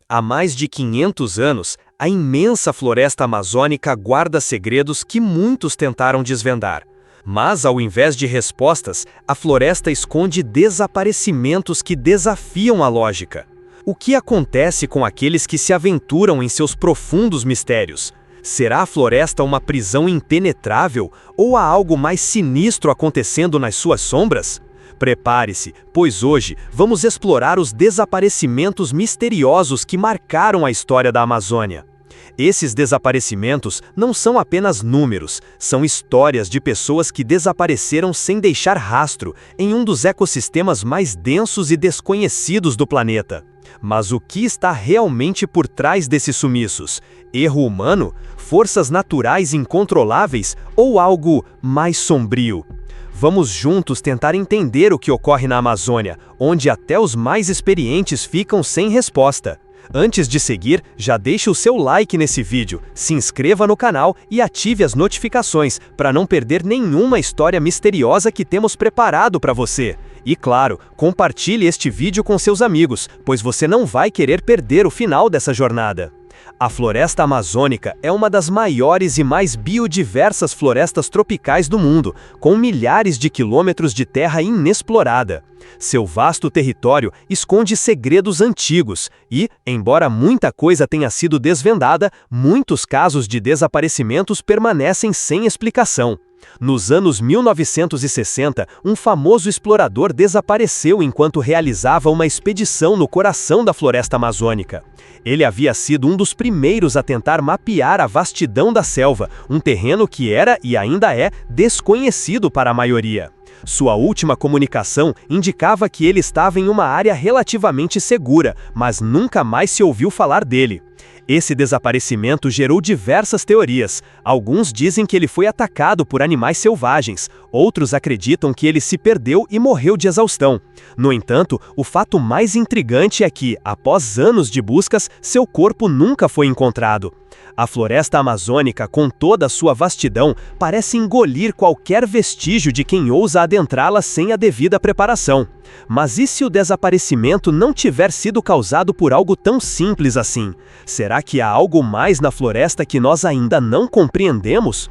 Há mais de 500 anos, a imensa floresta amazônica guarda segredos que muitos tentaram desvendar. Mas, ao invés de respostas, a floresta esconde desaparecimentos que desafiam a lógica. O que acontece com aqueles que se aventuram em seus profundos mistérios? Será a floresta uma prisão impenetrável ou há algo mais sinistro acontecendo nas suas sombras? Prepare-se, pois hoje vamos explorar os desaparecimentos misteriosos que marcaram a história da Amazônia. Esses desaparecimentos não são apenas números, são histórias de pessoas que desapareceram sem deixar rastro em um dos ecossistemas mais densos e desconhecidos do planeta. Mas o que está realmente por trás desses sumiços? Erro humano? Forças naturais incontroláveis? Ou algo mais sombrio? Vamos juntos tentar entender o que ocorre na Amazônia, onde até os mais experientes ficam sem resposta. Antes de seguir, já deixe o seu like nesse vídeo, se inscreva no canal e ative as notificações para não perder nenhuma história misteriosa que temos preparado para você. E claro, compartilhe este vídeo com seus amigos, pois você não vai querer perder o final dessa jornada. A floresta amazônica é uma das maiores e mais biodiversas florestas tropicais do mundo, com milhares de quilômetros de terra inexplorada. Seu vasto território esconde segredos antigos e, embora muita coisa tenha sido desvendada, muitos casos de desaparecimentos permanecem sem explicação. Nos anos 1960, um famoso explorador desapareceu enquanto realizava uma expedição no coração da floresta amazônica. Ele havia sido um dos primeiros a tentar mapear a vastidão da selva, um terreno que era e ainda é desconhecido para a maioria. Sua última comunicação indicava que ele estava em uma área relativamente segura, mas nunca mais se ouviu falar dele. Esse desaparecimento gerou diversas teorias. Alguns dizem que ele foi atacado por animais selvagens, outros acreditam que ele se perdeu e morreu de exaustão. No entanto, o fato mais intrigante é que, após anos de buscas, seu corpo nunca foi encontrado. A floresta amazônica, com toda a sua vastidão, parece engolir qualquer vestígio de quem ousa adentrá-la sem a devida preparação. Mas e se o desaparecimento não tiver sido causado por algo tão simples assim? Será que há algo mais na floresta que nós ainda não compreendemos?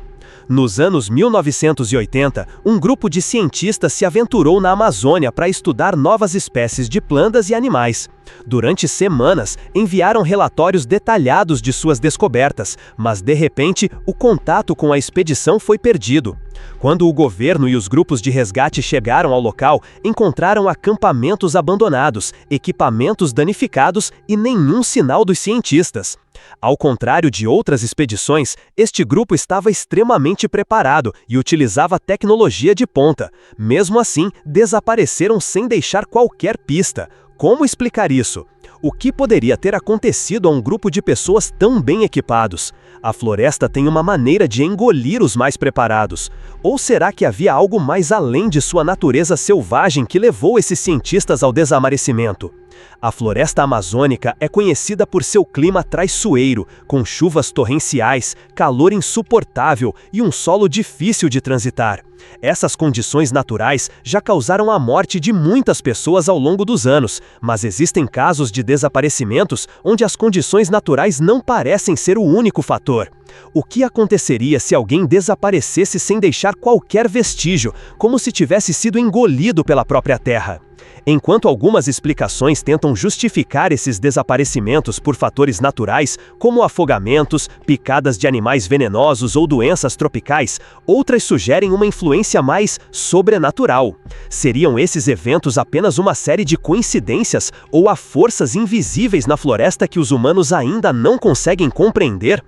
Nos anos 1980, um grupo de cientistas se aventurou na Amazônia para estudar novas espécies de plantas e animais. Durante semanas, enviaram relatórios detalhados de suas descobertas, mas de repente, o contato com a expedição foi perdido. Quando o governo e os grupos de resgate chegaram ao local, encontraram acampamentos abandonados, equipamentos danificados e nenhum sinal dos cientistas. Ao contrário de outras expedições, este grupo estava extremamente preparado e utilizava tecnologia de ponta. Mesmo assim, desapareceram sem deixar qualquer pista. Como explicar isso? O que poderia ter acontecido a um grupo de pessoas tão bem equipados? A floresta tem uma maneira de engolir os mais preparados. Ou será que havia algo mais além de sua natureza selvagem que levou esses cientistas ao desaparecimento? A floresta amazônica é conhecida por seu clima traiçoeiro, com chuvas torrenciais, calor insuportável e um solo difícil de transitar. Essas condições naturais já causaram a morte de muitas pessoas ao longo dos anos, mas existem casos de desaparecimentos onde as condições naturais não parecem ser o único fator. O que aconteceria se alguém desaparecesse sem deixar qualquer vestígio, como se tivesse sido engolido pela própria terra? Enquanto algumas explicações tentam justificar esses desaparecimentos por fatores naturais, como afogamentos, picadas de animais venenosos ou doenças tropicais, outras sugerem uma influência mais sobrenatural. Seriam esses eventos apenas uma série de coincidências ou há forças invisíveis na floresta que os humanos ainda não conseguem compreender?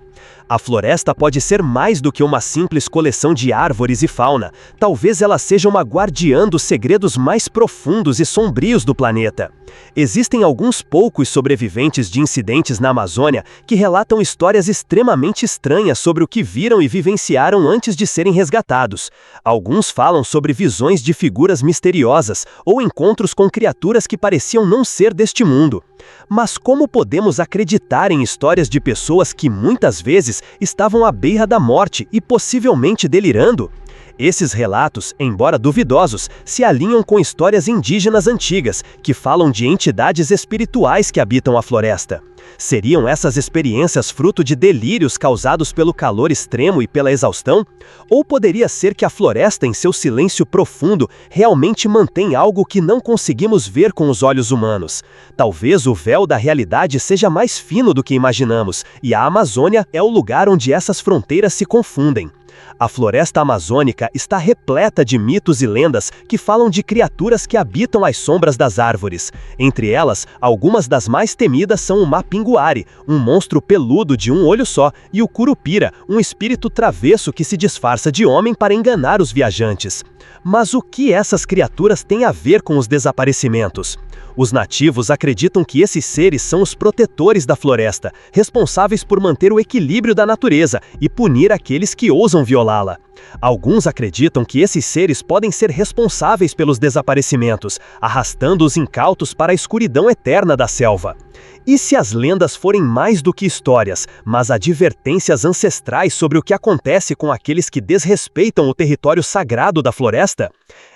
A floresta pode ser mais do que uma simples coleção de árvores e fauna. Talvez ela seja uma guardiã dos segredos mais profundos e sombrios do planeta. Existem alguns poucos sobreviventes de incidentes na Amazônia que relatam histórias extremamente estranhas sobre o que viram e vivenciaram antes de serem resgatados. Alguns falam sobre visões de figuras misteriosas ou encontros com criaturas que pareciam não ser deste mundo. Mas como podemos acreditar em histórias de pessoas que muitas vezes estavam à beira da morte e possivelmente delirando? Esses relatos, embora duvidosos, se alinham com histórias indígenas antigas, que falam de entidades espirituais que habitam a floresta. Seriam essas experiências fruto de delírios causados pelo calor extremo e pela exaustão? Ou poderia ser que a floresta, em seu silêncio profundo, realmente mantém algo que não conseguimos ver com os olhos humanos? Talvez o véu da realidade seja mais fino do que imaginamos, e a Amazônia é o lugar onde essas fronteiras se confundem. A floresta amazônica está repleta de mitos e lendas que falam de criaturas que habitam as sombras das árvores. Entre elas, algumas das mais temidas são o mapinguari, um monstro peludo de um olho só, e o curupira, um espírito travesso que se disfarça de homem para enganar os viajantes. Mas o que essas criaturas têm a ver com os desaparecimentos? Os nativos acreditam que esses seres são os protetores da floresta, responsáveis por manter o equilíbrio da natureza e punir aqueles que ousam violá-la. Alguns acreditam que esses seres podem ser responsáveis pelos desaparecimentos, arrastando os incautos para a escuridão eterna da selva. E se as lendas forem mais do que histórias, mas advertências ancestrais sobre o que acontece com aqueles que desrespeitam o território sagrado da floresta?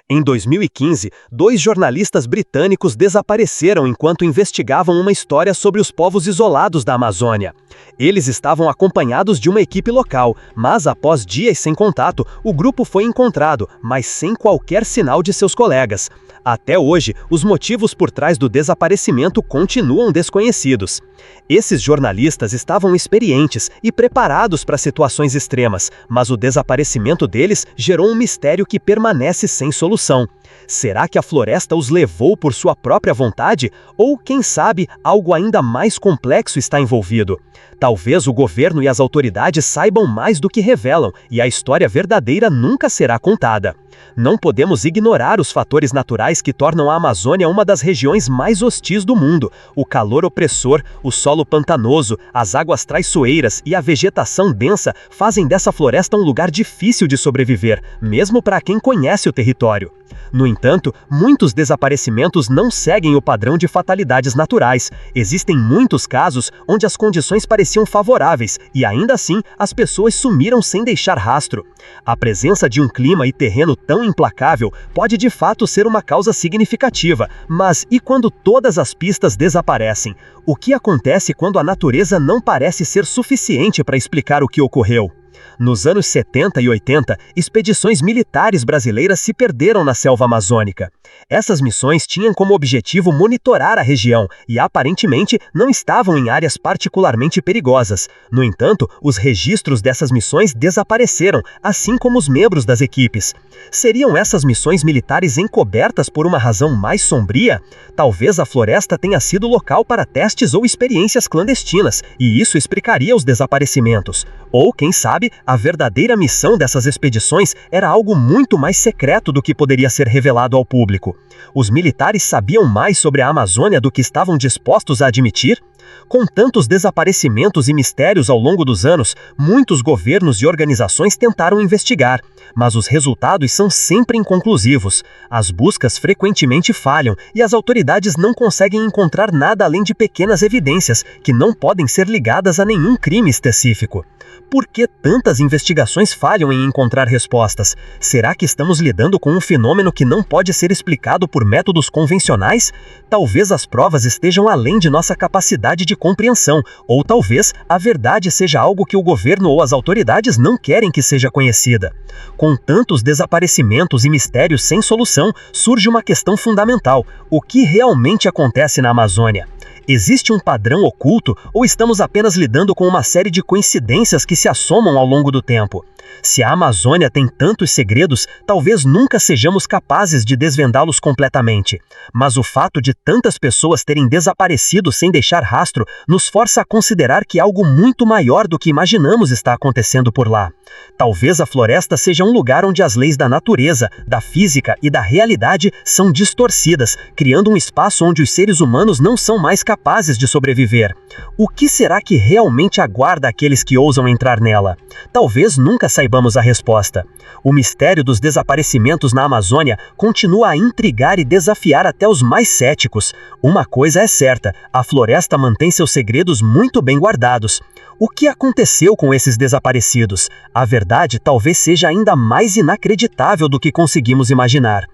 Em 2015, 2 jornalistas britânicos desapareceram enquanto investigavam uma história sobre os povos isolados da Amazônia. Eles estavam acompanhados de uma equipe local, mas após dias sem contato, o grupo foi encontrado, mas sem qualquer sinal de seus colegas. Até hoje, os motivos por trás do desaparecimento continuam desconhecidos. Esses jornalistas estavam experientes e preparados para situações extremas, mas o desaparecimento deles gerou um mistério que permanece sem solução. Será que a floresta os levou por sua própria vontade? Ou, quem sabe, algo ainda mais complexo está envolvido? Talvez o governo e as autoridades saibam mais do que revelam, e a história verdadeira nunca será contada. Não podemos ignorar os fatores naturais que tornam a Amazônia uma das regiões mais hostis do mundo. O calor opressor, o solo pantanoso, as águas traiçoeiras e a vegetação densa fazem dessa floresta um lugar difícil de sobreviver, mesmo para quem conhece o território. No entanto, muitos desaparecimentos não seguem o padrão de fatalidades naturais. Existem muitos casos onde as condições pareciam favoráveis e, ainda assim, as pessoas sumiram sem deixar rastro. A presença de um clima e terreno tão implacável pode de fato ser uma causa significativa, mas e quando todas as pistas desaparecem? O que acontece quando a natureza não parece ser suficiente para explicar o que ocorreu? Nos anos 70 e 80, expedições militares brasileiras se perderam na selva amazônica. Essas missões tinham como objetivo monitorar a região e, aparentemente, não estavam em áreas particularmente perigosas. No entanto, os registros dessas missões desapareceram, assim como os membros das equipes. Seriam essas missões militares encobertas por uma razão mais sombria? Talvez a floresta tenha sido local para testes ou experiências clandestinas, e isso explicaria os desaparecimentos. Ou, quem sabe, a verdadeira missão dessas expedições era algo muito mais secreto do que poderia ser revelado ao público. Os militares sabiam mais sobre a Amazônia do que estavam dispostos a admitir? Com tantos desaparecimentos e mistérios ao longo dos anos, muitos governos e organizações tentaram investigar, mas os resultados são sempre inconclusivos. As buscas frequentemente falham e as autoridades não conseguem encontrar nada além de pequenas evidências que não podem ser ligadas a nenhum crime específico. Por que tantas investigações falham em encontrar respostas? Será que estamos lidando com um fenômeno que não pode ser explicado por métodos convencionais? Talvez as provas estejam além de nossa capacidade de compreensão, ou talvez a verdade seja algo que o governo ou as autoridades não querem que seja conhecida. Com tantos desaparecimentos e mistérios sem solução, surge uma questão fundamental: o que realmente acontece na Amazônia? Existe um padrão oculto ou estamos apenas lidando com uma série de coincidências que se assomam ao longo do tempo? Se a Amazônia tem tantos segredos, talvez nunca sejamos capazes de desvendá-los completamente. Mas o fato de tantas pessoas terem desaparecido sem deixar rastro nos força a considerar que algo muito maior do que imaginamos está acontecendo por lá. Talvez a floresta seja um lugar onde as leis da natureza, da física e da realidade são distorcidas, criando um espaço onde os seres humanos não são mais capazes de sobreviver. O que será que realmente aguarda aqueles que ousam entrar nela? Talvez nunca saibamos a resposta. O mistério dos desaparecimentos na Amazônia continua a intrigar e desafiar até os mais céticos. Uma coisa é certa: a floresta mantém seus segredos muito bem guardados. O que aconteceu com esses desaparecidos? A verdade talvez seja ainda mais inacreditável do que conseguimos imaginar.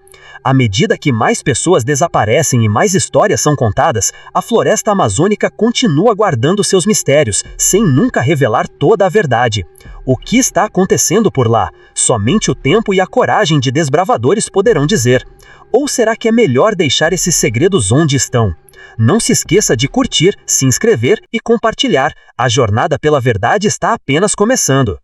À medida que mais pessoas desaparecem e mais histórias são contadas, a floresta floresta amazônica continua guardando seus mistérios, sem nunca revelar toda a verdade. O que está acontecendo por lá? Somente o tempo e a coragem de desbravadores poderão dizer. Ou será que é melhor deixar esses segredos onde estão? Não se esqueça de curtir, se inscrever e compartilhar. A jornada pela verdade está apenas começando.